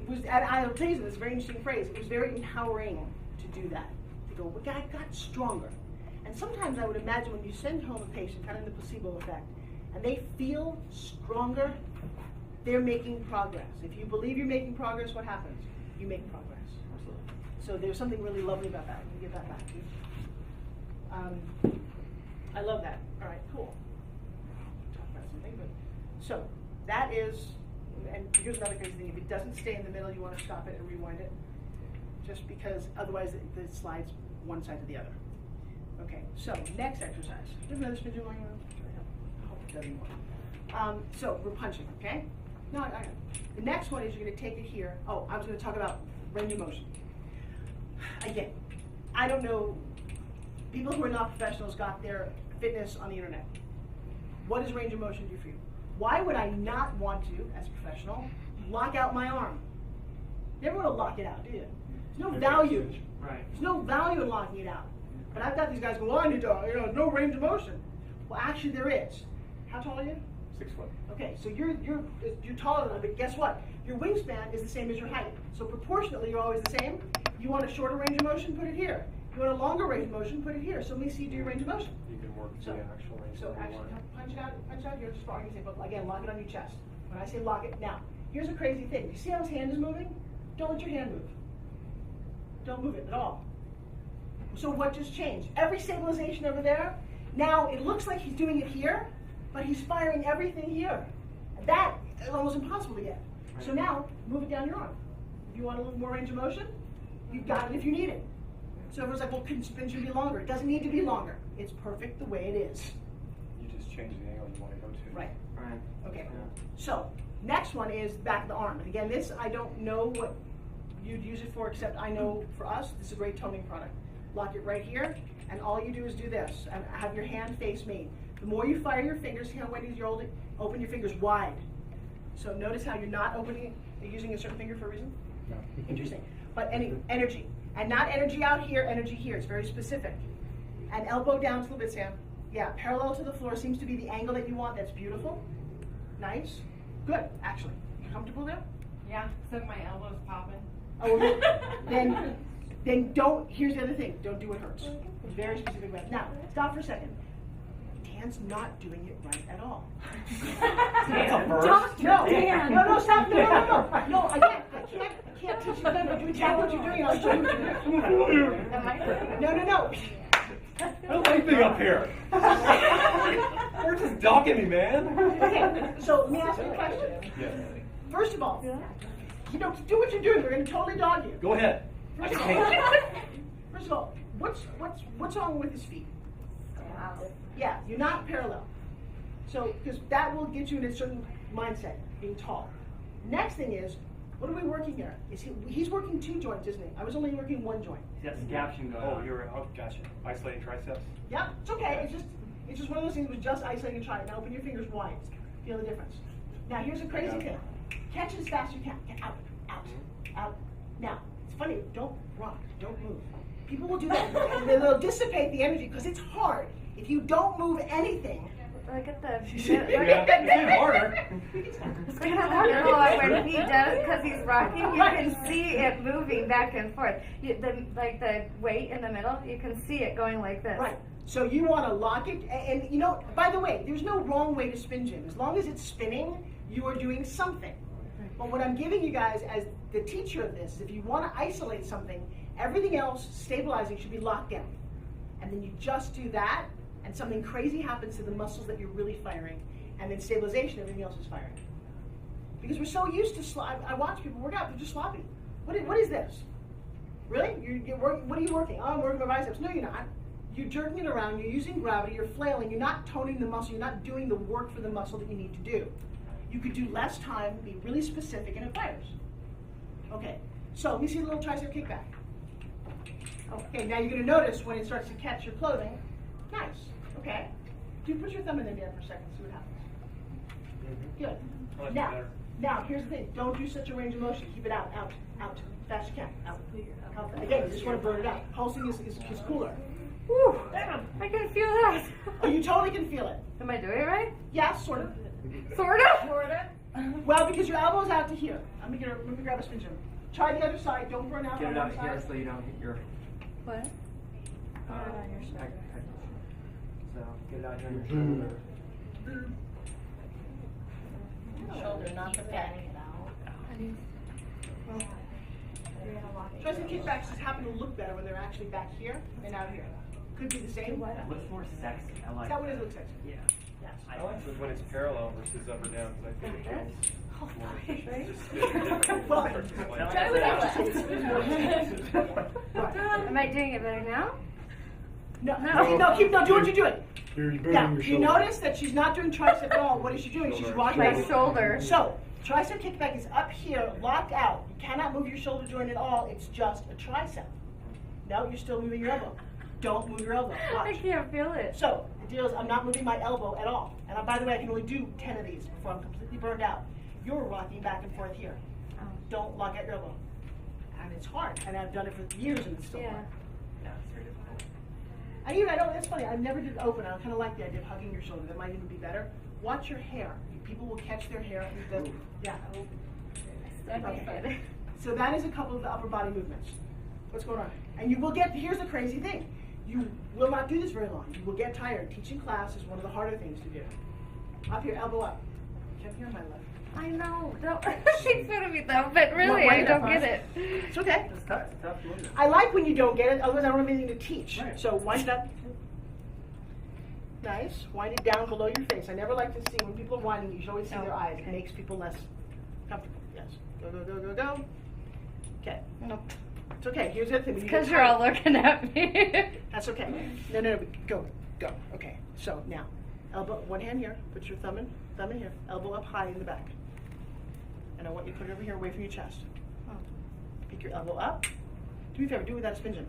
was, and I'll tell you this, very interesting phrase, it was very empowering to do that. To go, well, I got stronger. And sometimes I would imagine when you send home a patient, kind of in the placebo effect, and they feel stronger, they're making progress. If you believe you're making progress, what happens? You make progress. Absolutely. So there's something really lovely about that. Let me give that back to you. I love that. All right, cool. Talk about something, but so that is, and here's another crazy thing. If it doesn't stay in the middle, you want to stop it and rewind it, just because otherwise it slides one side to the other. Okay, so next exercise. Do you have another spin going on? I hope it doesn't work. So we're punching, okay? No, the next one is you're going to take it here. Oh, I was going to talk about range of motion. Again, I don't know. People who are not professionals got their fitness on the internet. What does range of motion do for you? Why would I not want to, as a professional, lock out my arm? You never want to lock it out, do you? There's no value. Right. There's no value in locking it out. But I've got these guys go, well, I need to, no range of motion. Well, actually there is. How tall are you? 6 foot. Okay, so you're taller than them, but guess what? Your wingspan is the same as your height. So proportionately, you're always the same. You want a shorter range of motion, put it here. You want a longer range of motion, put it here. So let me see you do your range of motion. You can work the actual range. So actually, punch it out. You're just walking, but again, lock it on your chest. When I say lock it, now, here's a crazy thing. You see how his hand is moving? Don't let your hand move. Don't move it at all. So what just changed? Every stabilization over there, now it looks like he's doing it here, but he's firing everything here. That is almost impossible to get. So now, move it down your arm. If you want a little more range of motion, you've got it if you need it. So everyone's like, well, spin should be longer. It doesn't need to be longer. It's perfect the way it is. You just change the angle you want to go to. Right. Right. Okay. Yeah. So next one is back of the arm. And again, this, I don't know what you'd use it for, except I know for us, this is a great toning product. Lock it right here, and all you do is do this, and have your hand face me. The more you fire your fingers, see how Wendy's you're holding? Open your fingers wide. So notice how you're not opening, you're using a certain finger for a reason? No. Interesting. But energy. And not energy out here, energy here. It's very specific. And elbow down just a little bit, Sam. Yeah, parallel to the floor seems to be the angle that you want. That's beautiful. Nice. Good, actually. You comfortable there? Yeah, except my elbow's popping. Oh, well, then don't, here's the other thing, don't do what hurts. It's very specific. Now, stop for a second. Dan's not doing it right at all. No, stop, no, I can't teach you better. Do exactly what you're doing, I'll show you what you're doing. No. I don't like being up here. You're just dogging me, man. Okay, so let me ask you a question. Yeah. First of all, do what you're doing, we're going to totally dog you. Go ahead. First of all, what's wrong with his feet? Yeah, you're not parallel. So, because that will get you in a certain mindset, being tall. Next thing is, what are we working here? He's working 2 joints, isn't he? I was only working 1 joint. Yes, caption going on. Gotcha. Isolating triceps? Yeah, it's okay. It's just one of those things with just isolating and trying. Now open your fingers wide. Feel the difference. Now here's a crazy thing. Catch it as fast as you can. Get out, out. Now, it's funny, don't rock, don't move. People will do that, and they'll dissipate the energy, because it's hard. If you don't move anything. Look at the. It's harder. Look at when he does, because he's rocking, you can see it moving back and forth. Like the weight in the middle, you can see it going like this. Right. So you want to lock it, and by the way, there's no wrong way to spin, Jim. As long as it's spinning, you are doing something. But what I'm giving you guys as the teacher of this is if you want to isolate something, everything else, stabilizing, should be locked down. And then you just do that, and something crazy happens to the muscles that you're really firing. And then stabilization, everything else is firing. Because we're so used to, I watch people work out, they're just sloppy. What is this? Really? What are you working? Oh, I'm working my biceps. No, you're not. You're jerking it around, you're using gravity, you're flailing, you're not toning the muscle, you're not doing the work for the muscle that you need to do. You could do less time, be really specific, and it fires. Okay, so let me see the little tricep kickback. Okay, now you're going to notice when it starts to catch your clothing. Nice, okay. Do put your thumb in there for a second, see what happens. Good. Now, here's the thing. Don't do such a range of motion. Keep it out, fast as you can, out. Again, you just want to burn it out. Pulsing is cooler. Whew, I can feel that. Oh, you totally can feel it. Am I doing it right? Yeah, sort of. Sort of? Well, because your elbow's out to here. Let me grab a spin. Try the other side. Don't burn out Get on it one out side. here so you don't hit your. What? On your shoulder. So get it out here on your shoulder. Shoulder, not the back. Try some kickbacks just happen to look better when they're actually back here and out here. Could be the same. It looks more sexy. I like Is that what it looks like? Yeah. Yes. I like it when it's parallel versus up or down because I think it feels Oh, more Well, Am I doing it better now? no, do what you're doing. You're burning Now, your you shoulder. notice that she's not doing tricep at all. What is she doing? She's rocking My back. shoulder. So, tricep kickback is up here, locked out. You cannot move your shoulder joint at all. It's just a tricep. No, you're still moving your elbow. Don't move your elbow. I Watch. can't feel it. So, the deal is I'm not moving my elbow at all. And by the way, I can only do 10 of these before I'm completely burned out. You're rocking back and forth here. Oh. Don't lock out your elbow. And it's hard. And I've done it for years and it's still Yeah. hard. Yeah, it's very difficult. I don't, it's funny, I never did open. I kind of like the idea of hugging your shoulder. That might even be better. Watch your hair. People will catch their hair. And yeah. Okay. So that is a couple of the upper body movements. What's going on? And you will get, here's the crazy thing. You will not do this very long. You will get tired. Teaching class is one of the harder things to do. Up here, elbow up. Keep here on my left. I know. Don't make fun of me though, but really, Why I not? don't get it. It's okay. It's tough. It's a tough movement. I like when you don't get it, otherwise I don't have anything to teach. Right. So wind it up. Nice. Wind it down below your face. I never like to see when people are winding, you should always see their eyes. It makes people less comfortable. Yes. Go, go, go, go, go. Okay. Nope. It's okay. Here's the other thing. It's because you're all looking at me. That's okay. No. Go. Go. Okay. So now, elbow, one hand here. Put your thumb in here. Elbow up high in the back. And I want you to put it over here away from your chest. Pick your elbow up. Do me a favor, do it without a spin jump.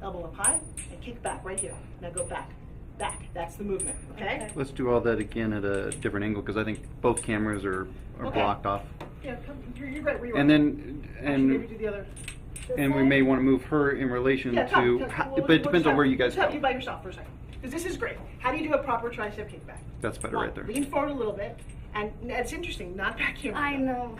Elbow up high and kick back right here. Now go back. Back. That's the movement. Okay? Let's do all that again at a different angle because I think both cameras are Okay. blocked off. Yeah, come, you're right where you are. And then Maybe do the other. and we may want to move her in relation Yeah, come, to. come. But it depends on where you guys Let's have you go. by yourself for a second. Because this is great. How do you do a proper tricep kickback? That's better right there. Lean forward a little bit. And it's interesting, not back here. I know.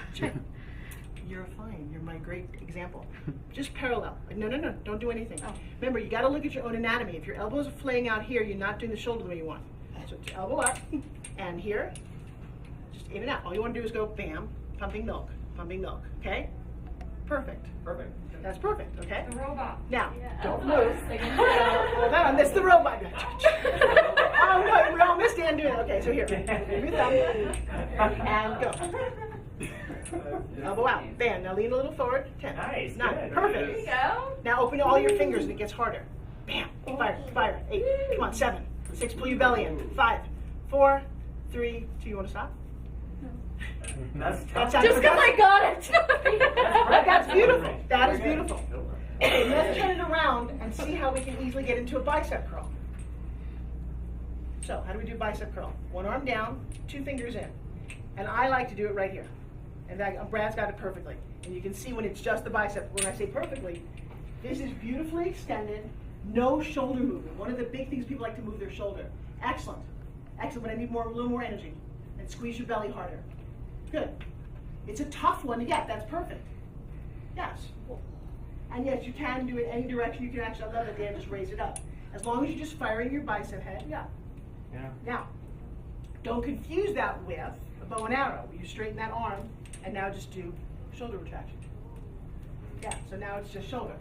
You're fine. You're my great example. Just parallel. No. Don't do anything. Oh. Remember, you got to look at your own anatomy. If your elbows are flaying out here, you're not doing the shoulder the way you want. So it's elbow up, and here, just in and out. All you want to do is go bam, pumping milk, okay? Perfect. Perfect. That's perfect, okay? The robot. Now, Yeah. don't move. Hold on, that's the robot. Oh no, we all missed Dan doing it. Okay, so here, move your thumb, and go. Elbow out, bam. Now lean a little forward. 10, Nice, 9, good. perfect. There you go. Now open all your fingers and it gets harder. Bam, fire. 8, come on, 7, 6, pull your belly in. 5, 4, 3, 2. You want to stop? That's That's tough. Just because I got it. That's beautiful. That is beautiful. Okay, let's turn it around and see how we can easily get into a bicep curl. So, how do we do bicep curl? One arm down, 2 fingers in. And I like to do it right here. And Brad's got it perfectly. And you can see when it's just the bicep. When I say perfectly, this is beautifully extended, no shoulder movement. One of the big things people like to move their shoulder. Excellent. Excellent, but I need a little more energy. And squeeze your belly harder. Good. It's a tough one to get. That's perfect. Yes. And yes, you can do it any direction. You can actually, I love that Dan just raise it up. As long as you're just firing your bicep head, yeah. Yeah. Now, don't confuse that with a bow and arrow. You straighten that arm, and now just do shoulder retraction. Yeah, so now it's just shoulder.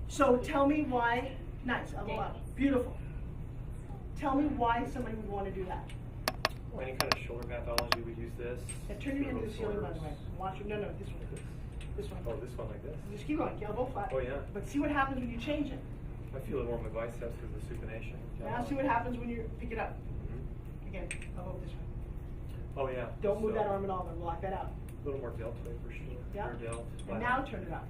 So tell me why, nice, elbow up, beautiful. Tell me why somebody would want to do that. Any kind of shoulder pathology would use this. And turn your head to the ceiling, by the way. Watch your, no, this one. This one. Oh, this one like this. Just keep going, elbow flat. Oh, yeah. But see what happens when you change it. I feel it more in my biceps because of the supination. Now see what happens when you pick it up. Mhm. Again, elbow this way. Oh, yeah. Don't move So, that arm at all, then lock that out. A little more deltoid for sure. Yeah. More delt. And now turn it up.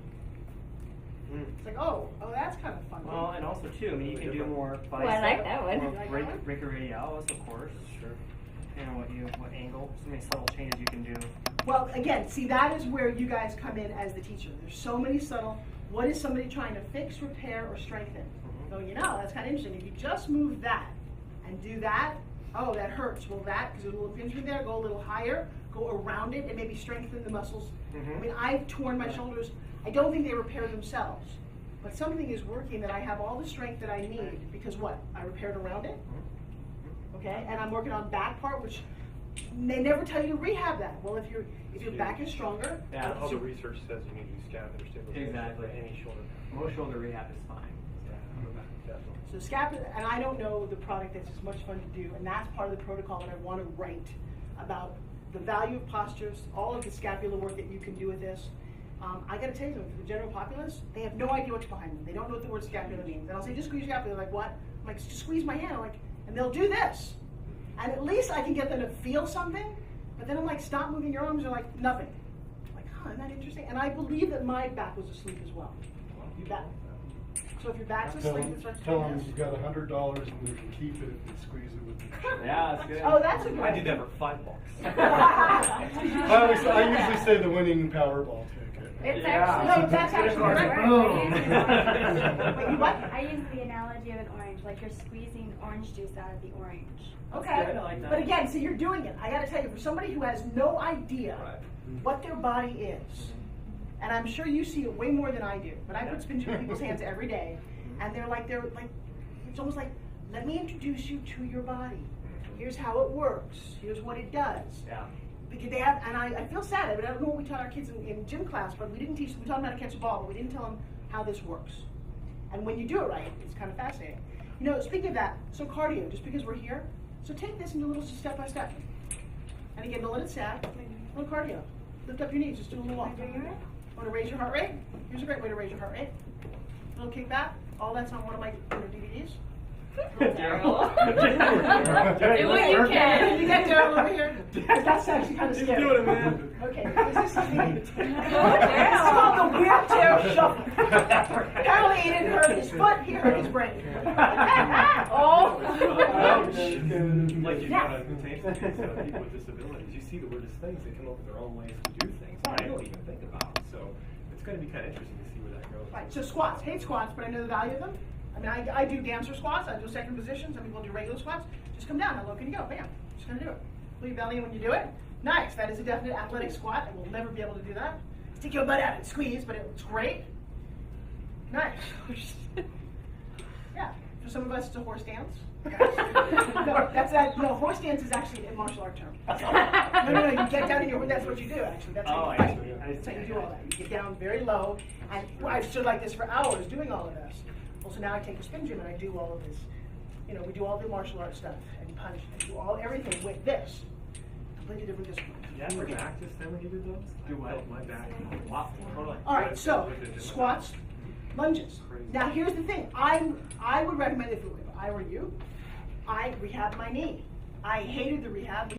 Mm. It's like, oh, that's kind of fun. Well, and also too, I mean, you can do more bicep. Well, I like that one. More You like that one? brachioradialis, of course. Sure. What angle? So many subtle changes you can do. Well, again, see, that is where you guys come in as the teacher. There's so many subtle, what is somebody trying to fix, repair, or strengthen? So, you know, that's kind of interesting. If you just move that and do that, Oh, that hurts. Well, that, because there's a little impingement there, go a little higher, go around it, and maybe strengthen the muscles. I mean, I've torn my shoulders. I don't think they repair themselves. But something is working that I have all the strength that I need, because what? I repaired around it. Okay, and I'm working on back part, which they never tell you to rehab that. Well, if your back is stronger, Yeah. All the research says you need to do scapular stabilization Exactly. for any shoulder. Most shoulder rehab is fine. Definitely. so scapular, and I don't know the product that's as much fun to do, and that's part of the protocol that I want to write about the value of postures, all of the scapular work that you can do with this. I got to tell you, for the general populace, they have no idea what's behind them. They don't know what the word scapula means. And I'll say, just squeeze your scapula. They're like, what? I'm like, just squeeze my hand. I'm like, and they'll do this. And at least I can get them to feel something. But then I'm like, stop moving your arms. They're like, nothing. I'm like, huh, isn't that interesting? And I believe that my back was asleep as well. Your back. So if your back's asleep, it starts Tell doing them this. you've got $100 and you can keep it if they squeeze it with your Yeah, that's good. Oh, that's a good I did that for $5. I usually say the winning Powerball ticket. It's Yeah. actually No, that's actually right. Boom. Wait, you what? I use the analogy of an orange, like you're squeezing orange juice out of the orange. Okay, good, I like that. but again, so you're doing it. I got to tell you, for somebody who has no idea what their body is, and I'm sure you see it way more than I do, but I put spinach in people's hands every day, and they're like, it's almost like, let me introduce you to your body. Here's how it works. Here's what it does. Yeah. Because they have, and I feel sad. I mean, I don't know what we taught our kids in gym class, but we didn't teach them. We taught them how to catch a ball, but we didn't tell them how this works. And when you do it right, it's kind of fascinating. You know, speaking of that, so cardio, just because we're here, so take this and do a little step by step. And again, don't let it sag. A little cardio. Lift up your knees, just do a little walk. Want to raise your heart rate? Here's a great way to raise your heart rate. A little kick back. All that's on one of my DVDs. Daryl. Do what you can. You get Daryl over here. That's actually kind of He's scary. doing it, man. Okay, this is it's called the wheelchair shuffle. Apparently he didn't hurt his foot, he hurt his brain. Oh. Like you kind of take people with disabilities, you see the weirdest things. They come up with their own ways to do things that I don't even think about. So it's going to be kind of interesting to see where that goes. Right, so squats. Hate squats, but I know the value of them. I mean, I do dancer squats, I do second position, some people do regular squats. Just come down, how low can you go? Bam, just gonna do it. Pull your belly in when you do it. Nice, that is a definite athletic squat. I will never be able to do that. Stick your butt out and squeeze, but it's great. Nice. Yeah, for some of us it's a horse dance. No, horse dance is actually a martial art term. No, you get down in your, that's what you do actually. That's how you fight. That's how you do all that. You get down very low, and I've stood like this for hours doing all of this. Well, so now I take a spin gym and I do all of this. You know, we do all the martial arts stuff and punch and do everything with this. Completely different discipline. Did you have your back just then when you did those? Do what? I felt my back. Wow. Totally. All right, so squats, lunges. Now here's the thing. I would recommend if I were you, I rehab my knee. I hated the rehab.